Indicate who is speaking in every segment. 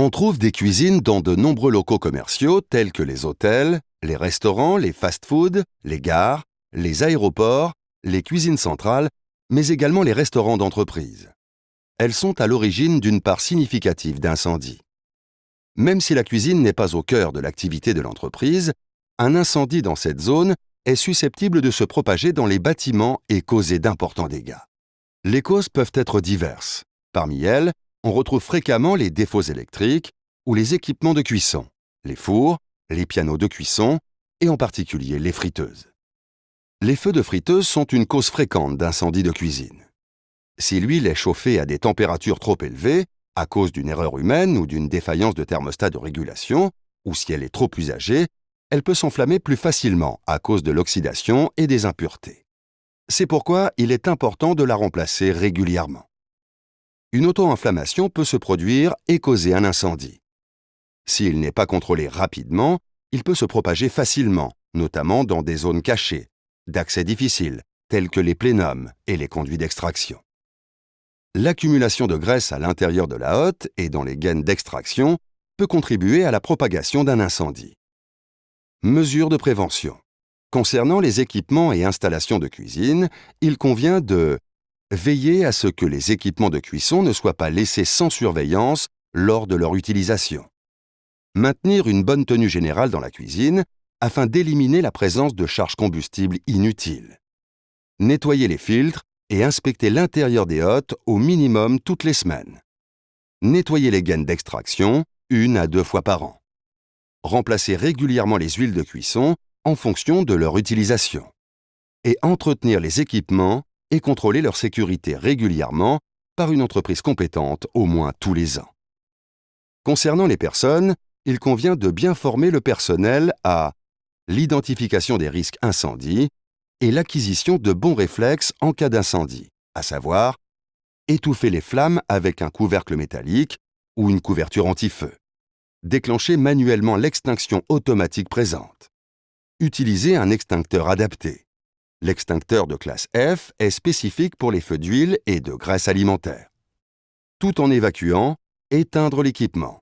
Speaker 1: On trouve des cuisines dans de nombreux locaux commerciaux tels que les hôtels, les restaurants, les fast-foods, les gares, les aéroports, les cuisines centrales, mais également les restaurants d'entreprise. Elles sont à l'origine d'une part significative d'incendies. Même si la cuisine n'est pas au cœur de l'activité de l'entreprise, un incendie dans cette zone est susceptible de se propager dans les bâtiments et causer d'importants dégâts. Les causes peuvent être diverses. Parmi elles, on retrouve fréquemment les défauts électriques ou les équipements de cuisson, les fours, les pianos de cuisson et en particulier les friteuses. Les feux de friteuse sont une cause fréquente d'incendies de cuisine. Si l'huile est chauffée à des températures trop élevées, à cause d'une erreur humaine ou d'une défaillance de thermostat de régulation, ou si elle est trop usagée, elle peut s'enflammer plus facilement à cause de l'oxydation et des impuretés. C'est pourquoi il est important de la remplacer régulièrement. Une auto-inflammation peut se produire et causer un incendie. S'il n'est pas contrôlé rapidement, il peut se propager facilement, notamment dans des zones cachées, d'accès difficile, telles que les plénums et les conduits d'extraction. L'accumulation de graisse à l'intérieur de la hotte et dans les gaines d'extraction peut contribuer à la propagation d'un incendie. Mesures de prévention. Concernant les équipements et installations de cuisine, il convient de veiller à ce que les équipements de cuisson ne soient pas laissés sans surveillance lors de leur utilisation. Maintenir une bonne tenue générale dans la cuisine afin d'éliminer la présence de charges combustibles inutiles. Nettoyer les filtres et inspecter l'intérieur des hottes au minimum toutes les semaines. Nettoyer les gaines d'extraction 1 à 2 fois par an. Remplacer régulièrement les huiles de cuisson en fonction de leur utilisation. Et entretenir les équipements et contrôler leur sécurité régulièrement par une entreprise compétente au moins tous les ans. Concernant les personnes, il convient de bien former le personnel à l'identification des risques incendie et l'acquisition de bons réflexes en cas d'incendie, à savoir étouffer les flammes avec un couvercle métallique ou une couverture anti-feu, déclencher manuellement l'extinction automatique présente, utiliser un extincteur adapté. L'extincteur de classe F est spécifique pour les feux d'huile et de graisse alimentaire. Tout en évacuant, éteindre l'équipement,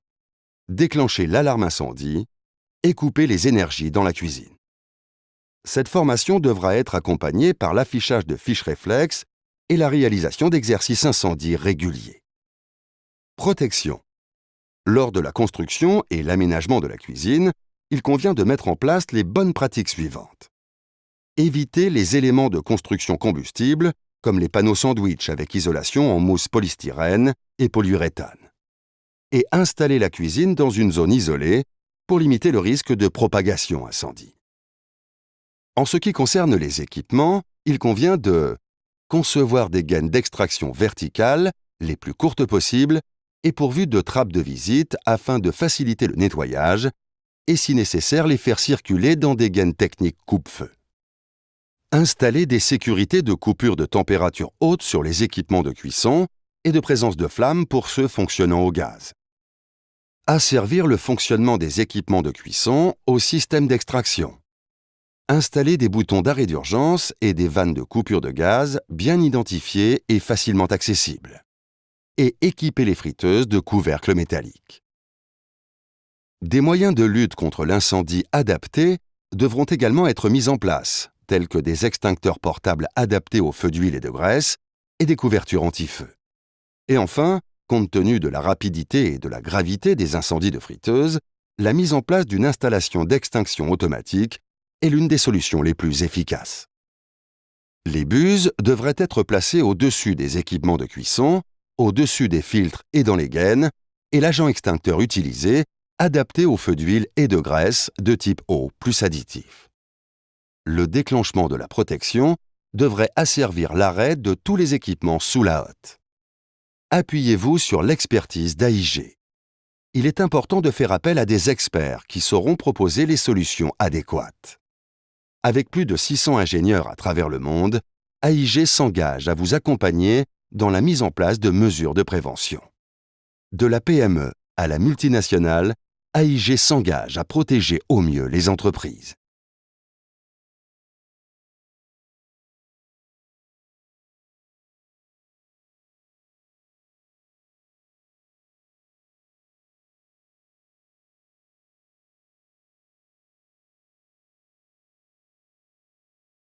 Speaker 1: déclencher l'alarme incendie et couper les énergies dans la cuisine. Cette formation devra être accompagnée par l'affichage de fiches réflexes et la réalisation d'exercices incendie réguliers. Protection. Lors de la construction et l'aménagement de la cuisine, il convient de mettre en place les bonnes pratiques suivantes. Éviter les éléments de construction combustibles, comme les panneaux sandwich avec isolation en mousse polystyrène et polyuréthane. Et installer la cuisine dans une zone isolée pour limiter le risque de propagation incendie. En ce qui concerne les équipements, il convient de concevoir des gaines d'extraction verticales, les plus courtes possibles, et pourvues de trappes de visite afin de faciliter le nettoyage, et si nécessaire les faire circuler dans des gaines techniques coupe-feu. Installer des sécurités de coupure de température haute sur les équipements de cuisson et de présence de flammes pour ceux fonctionnant au gaz. Asservir le fonctionnement des équipements de cuisson au système d'extraction. Installer des boutons d'arrêt d'urgence et des vannes de coupure de gaz bien identifiées et facilement accessibles. Et équiper les friteuses de couvercles métalliques. Des moyens de lutte contre l'incendie adaptés devront également être mis en place, tels que des extincteurs portables adaptés aux feux d'huile et de graisse et des couvertures anti-feu. Et enfin, compte tenu de la rapidité et de la gravité des incendies de friteuses, la mise en place d'une installation d'extinction automatique est l'une des solutions les plus efficaces. Les buses devraient être placées au-dessus des équipements de cuisson, au-dessus des filtres et dans les gaines, et l'agent extincteur utilisé adapté aux feux d'huile et de graisse de type eau plus additif. Le déclenchement de la protection devrait asservir l'arrêt de tous les équipements sous la hotte. Appuyez-vous sur l'expertise d'AIG. Il est important de faire appel à des experts qui sauront proposer les solutions adéquates. Avec plus de 600 ingénieurs à travers le monde, AIG s'engage à vous accompagner dans la mise en place de mesures de prévention. De la PME à la multinationale, AIG s'engage à protéger au mieux les entreprises.